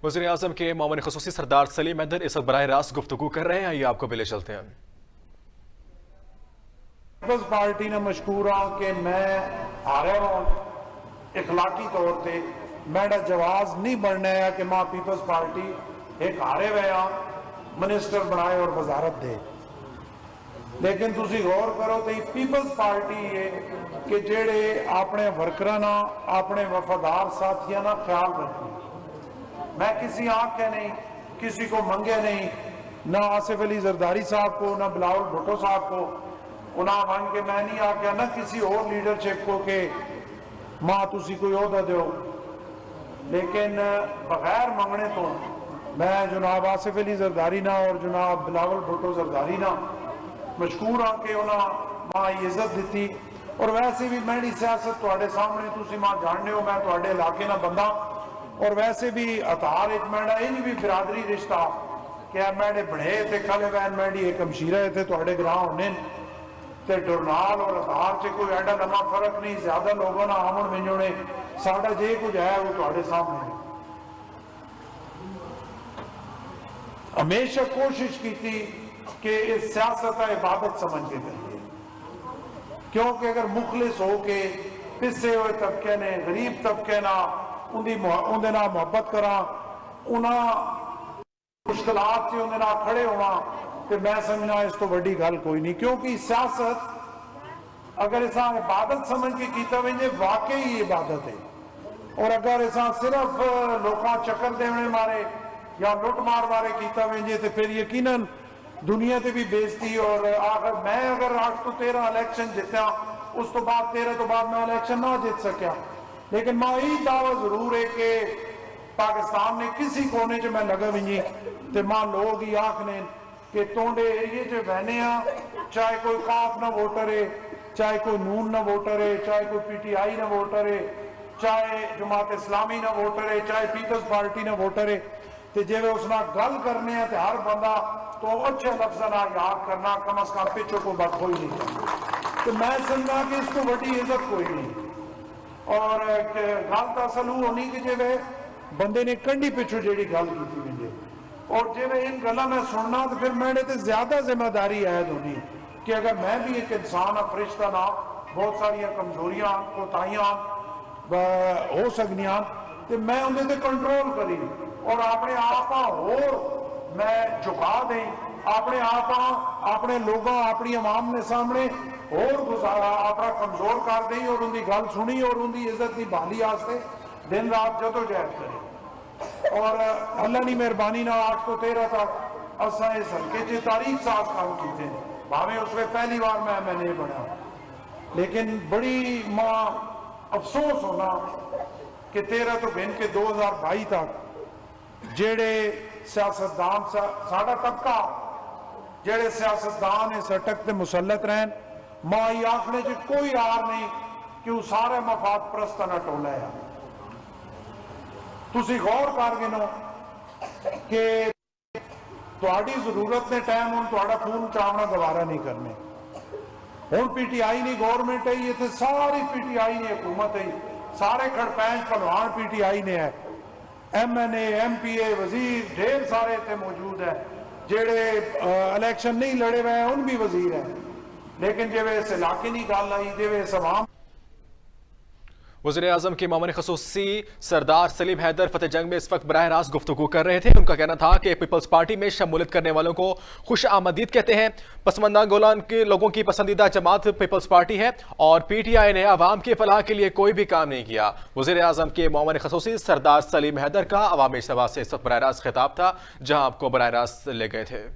وزیر اعظم کے معاون خصوصی سردار سلیم حیدر اس وقت براہ راست گفتگو کر رہے ہیں، یہ آپ کو بھی لے چلتے ہیں۔ پیپلز پارٹی نے مشکور ہوں کہ میں ہارے ہوں اخلاقی طور پہ میرا جواز نہیں بننا ہے کہ ماں پیپلز پارٹی ایک ہارے ہوئے منسٹر بنائے اور وزارت دے، لیکن تسی غور کرو تو پیپلز پارٹی ہے کہ جڑے اپنے ورکراں اپنے وفادار ساتھیاں نہ خیال رکھیں۔ میں کسی آنکھ کے نہیں، کسی کو منگے نہیں، نہ آصف علی زرداری صاحب کو، نہ بلاول بھٹو صاحب کو انہاں مان کے میں نہیں آکیا، نہ کسی اور لیڈرشپ کو کہ ماں تسی کوئی عہدہ دیو، لیکن بغیر منگنے تو میں جناب آصف علی زرداری نہ اور جناب بلاول بھٹو زرداری نہ مشکور ہاں کہ انہاں ماں عزت دیتی۔ اور ویسے بھی میری سیاست تواڈے سامنے تسی ماں جاننے ہو، میں تواڈے علاقے نہ بندہ، اور ویسے بھی اتھار ایک میڈا یہ بھی برادری رشتہ کہ میڈے بڑھے تھے کھلے وین میڈی ایک ہمشیرہ تھے تواڈے گراں ہونے تے ڈرنال اور اتھار چے کوئی ایڈا لمحہ فرق نہیں، زیادہ لوگوں نہ آمن منجونے ساڑھا جے کچھ ہے وہ تواڈے سامنے۔ ہمیشہ کوشش کی تھی کہ اس سیاست عبادت سمجھ کے کریے، کیونکہ اگر مخلص ہو کے پسے ہوئے طبقے نے غریب طبقے نہ اندے نہ محبت کرا، انہاں مشکلات سے اندے نہ کھڑے ہوا، کہ میں سمجھنا اس تو بڑی گل کوئی نہیں، کیونکہ سیاست اگر اساں عبادت سمجھ کے کیتا ویندے واقعی عبادت ہے، اور اگر اساں صرف لوکاں چکر دینے مارے یا لٹ مار مارے کیتا ویندے تو پھر یقیناً دنیا تے بھی بےزتی۔ اور آخر میں اگر 8 تو 13 الیکشن جتیا، اس تو بعد 13 تو بعد میں الیکشن نہ جت سکیا، لیکن ماں یہ دعویٰ ضرور ہے کہ پاکستان نے کسی کونے جو میں لگا ہوئی تو ماں لوگ ہی آکھنے کہ تونڈے ایریے جو بہنے ہیں، چاہے کوئی کاف نہ ووٹر ہے، چاہے کوئی نون نہ ووٹر ہے، چاہے کوئی پی ٹی آئی نہ ووٹر ہے، چاہے جماعت اسلامی نہ ووٹر ہے، چاہے پیپلز پارٹی نہ ووٹر ہے، تو جب اس نے گل کرنے ہیں تو ہر بندہ تو اچھے لفظ نہ یاد کرنا، کم از کم پچھو کو بات کوئی نہیں کرنا، تو میں سمجھا کہ اس کو بڑی عزت کوئی نہیں۔ اور گل تو اصل وہ ہونی کہ جب بندے نے کنڈی پچھو جیڑی گل کی تھی مجھے، اور جب ان گلہ میں سننا تو پھر میں نے تو زیادہ ذمہ داری عائد ہونی کہ اگر میں بھی ایک انسان فرشتہ نہ بہت ساری کمزوریاں کوتاہیاں ہو سکنیاں تو میں انہیں تے کنٹرول کری اور اپنے آپاں اور میں جھکا دیں، اپنے آپاں اپنے لوگوں اپنی عوام نے سامنے اور گزارا اپنا کمزور کر دیں اور ان کی گل سنی اور ان کی عزت کی بحالی واسطے دن رات جدوجہد کرے۔ اور اللہ نے مہربانی نہ 8 تو 13 تک اساں اس حلقے چ تاریخ ساز کام کیتے ہیں، بھاویں اس میں پہلی بار میں نہیں بنا، لیکن بڑی ماں افسوس ہونا کہ 13 تو بن کے 2022 تک جڑے سیاستدان ساڑھا طبقہ جڑے سیاستدان اس اٹک تے مسلط رہن، ماں یہ آخنے چ کوئی آر نہیں کہ وہ سارے مفاد پرست نہ ٹولا ہے۔ تسی غور کر گنو کہ تہاڈی ضرورت نے ٹائم ہوں تہاڈا خون چاونا گوارا نہیں کرنے، ہوں پی ٹی آئی نہیں گورنمنٹ ہے، یہ تھے ساری پی ٹی آئی نے حکومت ہے، سارے کھڑپینچ پلوان پی ٹی آئی نے ہے، M N A M P A وزیر ڈھیر سارے تھے موجود ہیں، جڑے الیکشن نہیں لڑے ہوئے ہیں ان بھی وزیر ہیں، لیکن جب اس علاقے نہیں گل آئی جب اس عوام۔ وزیر اعظم کے معاون خصوصی سردار سلیم حیدر فتح جنگ میں اس وقت براہ راست گفتگو کر رہے تھے۔ ان کا کہنا تھا کہ پیپلز پارٹی میں شمولیت کرنے والوں کو خوش آمدید کہتے ہیں۔ پسماندہ گولان کے لوگوں کی پسندیدہ جماعت پیپلز پارٹی ہے اور پی ٹی آئی نے عوام کی فلاح کے لیے کوئی بھی کام نہیں کیا۔ وزیر اعظم کے معاون خصوصی سردار سلیم حیدر کا عوامی سبھا سے اس وقت براہ راست خطاب تھا، جہاں آپ کو براہ راست لے گئے تھے۔